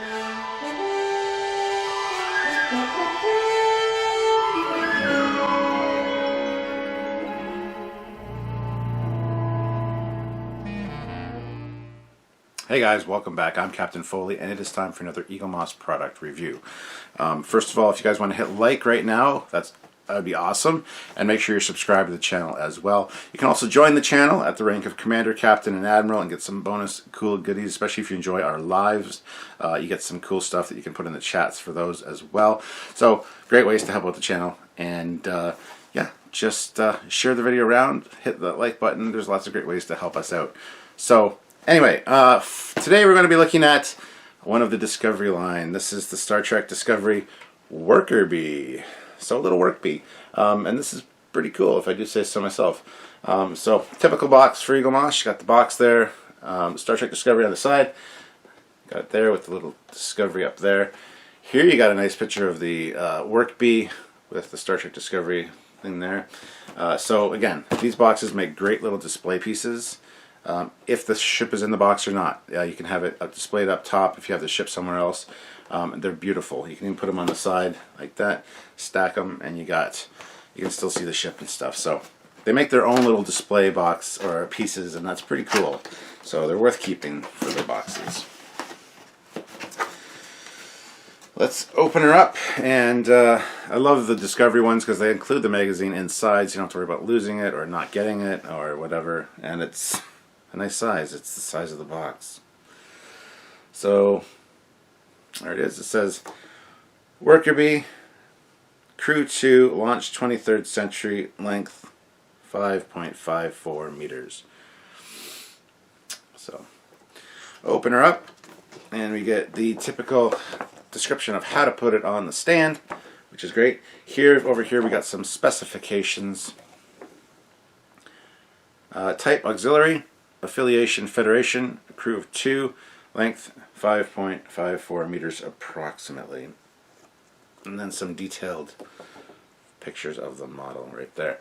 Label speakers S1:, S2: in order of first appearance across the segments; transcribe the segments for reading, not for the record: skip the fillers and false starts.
S1: Hey guys, welcome back. I'm Captain Foley, and it is time for another Eaglemoss product review. First of all, if you guys want to hit like right now, that would be awesome, and make sure you're subscribed to the channel as well. You can also join the channel at the rank of Commander, Captain, and Admiral and get some bonus cool goodies, especially if you enjoy our lives. You get some cool stuff that you can put in the chats for those as well. So, great ways to help out the channel, and yeah, just share the video around, hit the like button. There's lots of great ways to help us out. So, anyway, today we're going to be looking at one of the Discovery line. This is the Star Trek Discovery Workbee. So a little Workbee. And this is pretty cool, if I do say so myself. So, typical box for Eaglemoss. You got the box there, Star Trek Discovery on the side. Got it there with the little Discovery up there. Here you got a nice picture of the Workbee with the Star Trek Discovery thing there. So again, these boxes make great little display pieces. If the ship is in the box or not. You can have it displayed up top if you have the ship somewhere else. They're beautiful. You can even put them on the side like that, stack them, and you can still see the ship and stuff. So they make their own little display box or pieces, and that's pretty cool. So they're worth keeping for their boxes. Let's open her up, and I love the Discovery ones because they include the magazine inside, so you don't have to worry about losing it or not getting it or whatever, and it's a nice size. It's the size of the box. So there it is. It says Workbee Crew 2 Launch 23rd Century, length 5.54 meters. So open her up and we get the typical description of how to put it on the stand, which is great. Over here we got some specifications. Type auxiliary, affiliation Federation, a crew of 2, length 5.54 meters approximately, and then some detailed pictures of the model right there.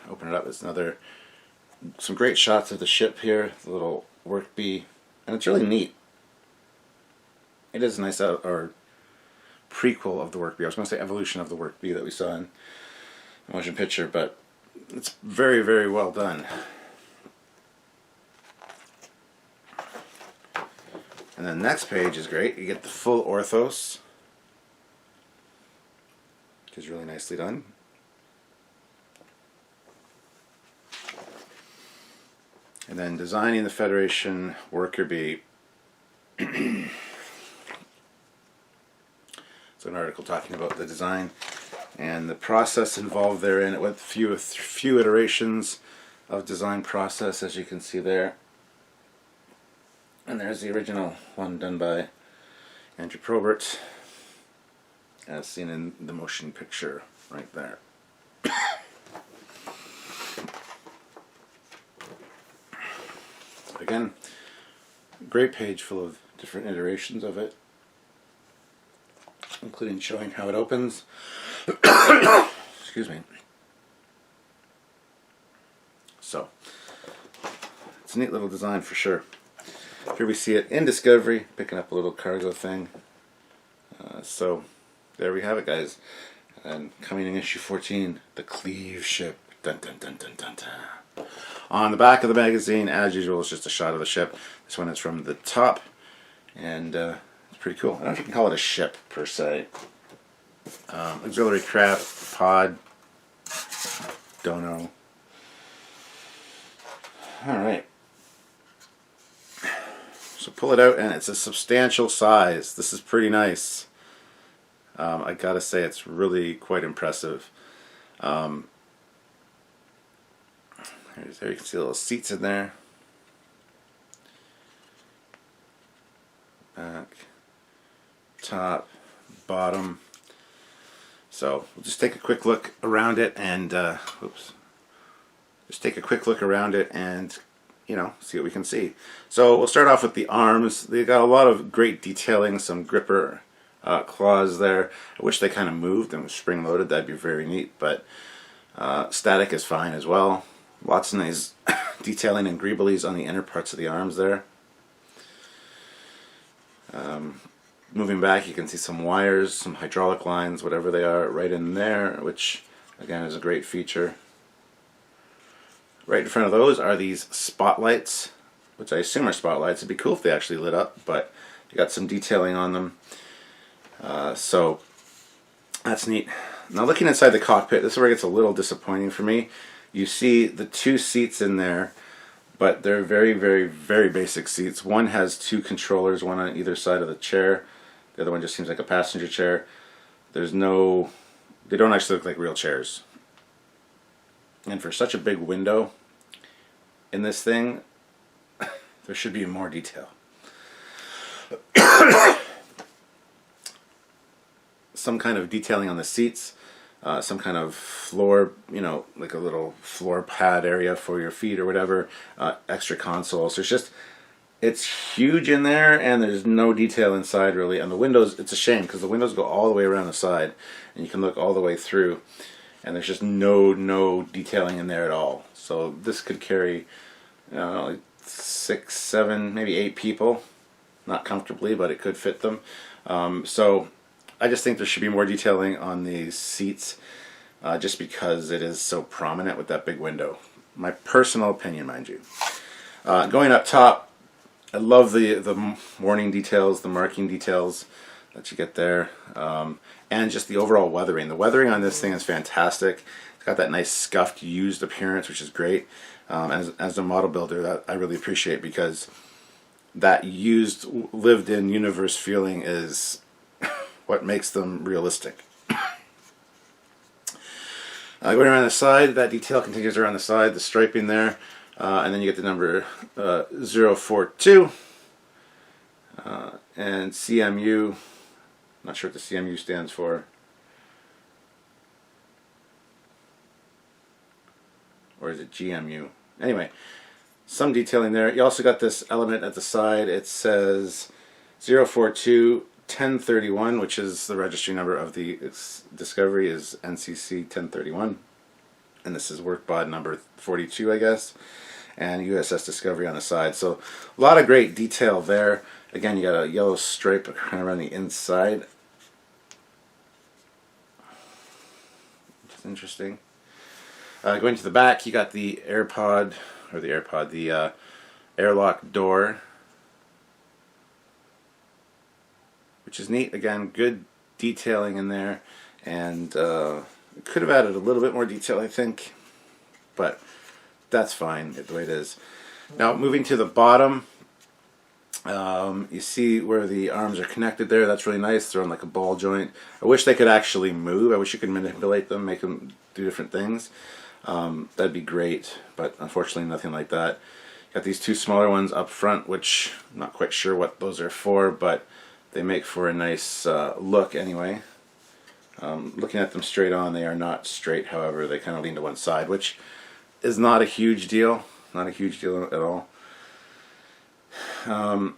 S1: Open it up. It's some great shots of the ship here, the little Workbee, and it's really neat. It is a nice or prequel of the Workbee. I was going to say evolution of the Workbee that we saw in the motion picture, but it's very, very well done. And then the next page is great. You get the full orthos, which is really nicely done. And then designing the Federation Workbee. It's an article talking about the design and the process involved therein. It went through a few iterations of design process, as you can see there. And there's the original one done by Andrew Probert, as seen in the motion picture right there. Again, great page full of different iterations of it, including showing how it opens. Excuse me. So, it's a neat little design for sure. Here we see it in Discovery, picking up a little cargo thing. So, there we have it, guys. And coming in issue 14, the Cleave ship. Dun, dun, dun, dun, dun, dun. On the back of the magazine, as usual, it's just a shot of the ship. This one is from the top, and it's pretty cool. I don't know if you can call it a ship, per se. Auxiliary craft, pod, don't know. Alright. So pull it out, and it's a substantial size. This is pretty nice. I gotta say, it's really quite impressive. There you can see little seats in there. Back, top, bottom. So we'll just take a quick look around it and just take a quick look around it and see what we can see. So we'll start off with the arms. They got a lot of great detailing, some gripper claws there. I wish they kind of moved and was spring loaded. That'd be very neat, but static is fine as well. Lots of nice detailing and greeblies on the inner parts of the arms there. Moving back, you can see some wires, some hydraulic lines, whatever they are, right in there, which again is a great feature. Right in front of those are these spotlights, which I assume are spotlights. It'd be cool if they actually lit up, but you got some detailing on them. So that's neat. Now looking inside the cockpit, this is where it gets a little disappointing for me. You see the two seats in there, but they're very, very, very basic seats. One has two controllers, one on either side of the chair. The other one just seems like a passenger chair. They don't actually look like real chairs. And for such a big window in this thing, there should be more detail. Some kind of detailing on the seats, some kind of floor, like a little floor pad area for your feet or whatever, extra consoles. It's huge in there, and there's no detail inside really. And the windows, it's a shame because the windows go all the way around the side, and you can look all the way through, and there's just no detailing in there at all. So this could carry, like 6, 7, maybe 8 people, not comfortably, but it could fit them. So I just think there should be more detailing on these seats, just because it is so prominent with that big window. My personal opinion, mind you. Going up top, I love the warning details, the marking details that you get there, and just the overall weathering. The weathering on this thing is fantastic. It's got that nice scuffed, used appearance, which is great. As a model builder, that I really appreciate, because that used, lived-in universe feeling is what makes them realistic. Going around the side, that detail continues around the side, the striping there, and then you get the number 042 and CMU. Not sure what the CMU stands for. Or is it GMU? Anyway, some detailing there. You also got this element at the side. It says 042 1031, which is the registry number of the Discovery, is NCC 1031. And this is Workbee number 42, I guess. And USS Discovery on the side. So a lot of great detail there. Again, you got a yellow stripe kind of around the inside, which is interesting. Going to the back, you got the the airlock door, which is neat. Again, good detailing in there, and could have added a little bit more detail, I think, but that's fine the way it is. Now, moving to the bottom, you see where the arms are connected there. That's really nice. They're on like a ball joint. I wish they could actually move. I wish you could manipulate them, make them do different things. That'd be great, but unfortunately nothing like that. Got these two smaller ones up front, which I'm not quite sure what those are for, but they make for a nice look anyway. Looking at them straight on, they are not straight, however. They kind of lean to one side, which is not a huge deal. Not a huge deal at all. And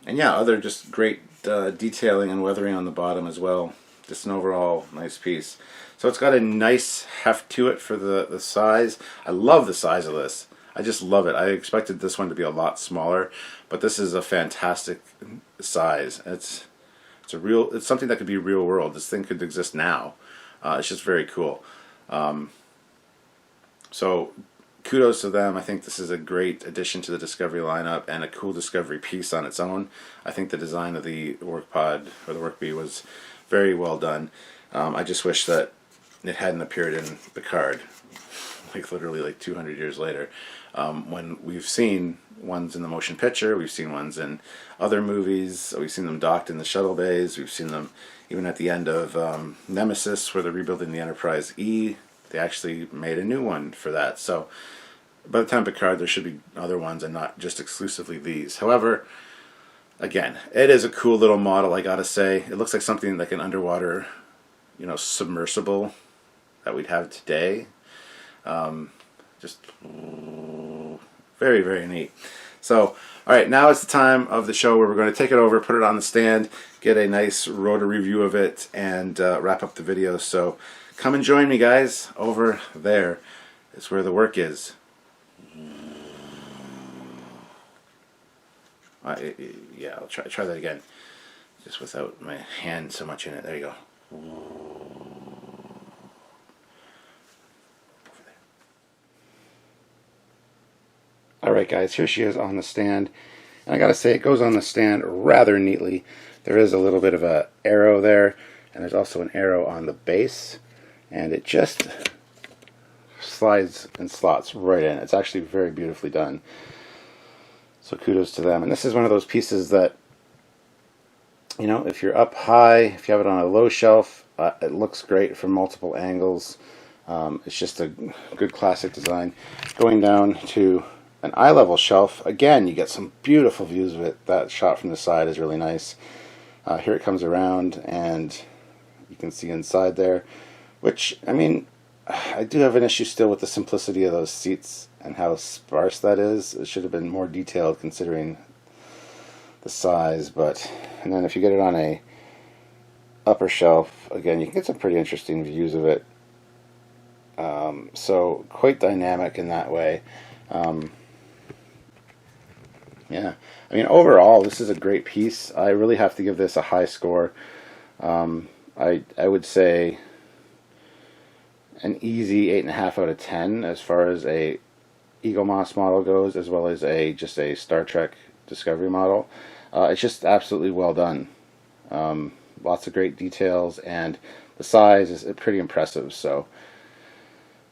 S1: yeah, other just great detailing and weathering on the bottom as well. Just an overall nice piece. So it's got a nice heft to it for the size. I love the size of this. I just love it. I expected this one to be a lot smaller, but this is a fantastic size. It's something that could be real world. This thing could exist now. It's just very cool. So kudos to them. I think this is a great addition to the Discovery lineup and a cool Discovery piece on its own. I think the design of the Workpod, or the Workbee, was very well done. I just wish that it hadn't appeared in Picard, like literally like 200 years later. When we've seen ones in the motion picture, we've seen ones in other movies, we've seen them docked in the shuttle bays, we've seen them even at the end of Nemesis, where they're rebuilding the Enterprise E. They actually made a new one for that. So by the time Picard, there should be other ones and not just exclusively these. However, again, it is a cool little model, I gotta say. It looks like something like an underwater, submersible that we'd have today. Just very, very neat. So, alright, now is the time of the show where we're going to take it over, put it on the stand, get a nice rotor review of it, and wrap up the video. So, come and join me, guys. Over there is where the work is. Yeah, I'll try that again, just without my hand so much in it. There you go. Alright guys, here she is on the stand. And I gotta say, it goes on the stand rather neatly. There is a little bit of a arrow there, and there's also an arrow on the base, and it just slides and slots right in. It's actually very beautifully done. So kudos to them. And this is one of those pieces that, you know, if you're up high, if you have it on a low shelf, it looks great from multiple angles. It's just a good classic design. Going down to an eye level shelf, again, you get some beautiful views of it. That shot from the side is really nice. Here it comes around, and you can see inside there, which, I mean, I do have an issue still with the simplicity of those seats and how sparse that is. It should have been more detailed considering the size. But, and then if you get it on a upper shelf, again, you can get some pretty interesting views of it. So quite dynamic in that way. Yeah, I mean, overall, this is a great piece. I really have to give this a high score. I would say an easy 8.5 out of 10 as far as a Eaglemoss model goes, as well as just a Star Trek Discovery model. It's just absolutely well done. Lots of great details, and the size is pretty impressive. So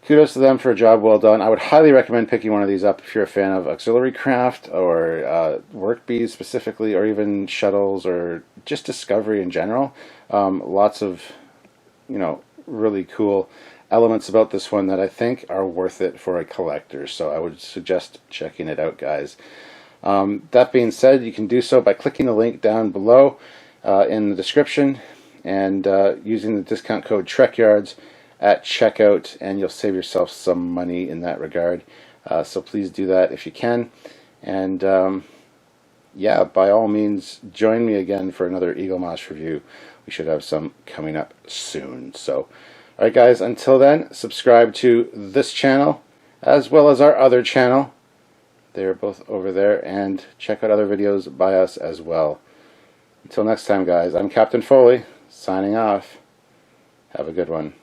S1: kudos to them for a job well done. I would highly recommend picking one of these up if you're a fan of auxiliary craft or Workbees specifically, or even shuttles, or just Discovery in general. Lots of, you know, really cool elements about this one that I think are worth it for a collector. So I would suggest checking it out, guys. That being said, you can do so by clicking the link down below in the description, and using the discount code Trekyards at checkout, and you'll save yourself some money in that regard. So please do that if you can. And yeah, by all means, join me again for another Eaglemoss review. We should have some coming up soon. So, alright guys, until then, subscribe to this channel as well as our other channel. They're both over there, and check out other videos by us as well. Until next time, guys, I'm Captain Foley, signing off. Have a good one.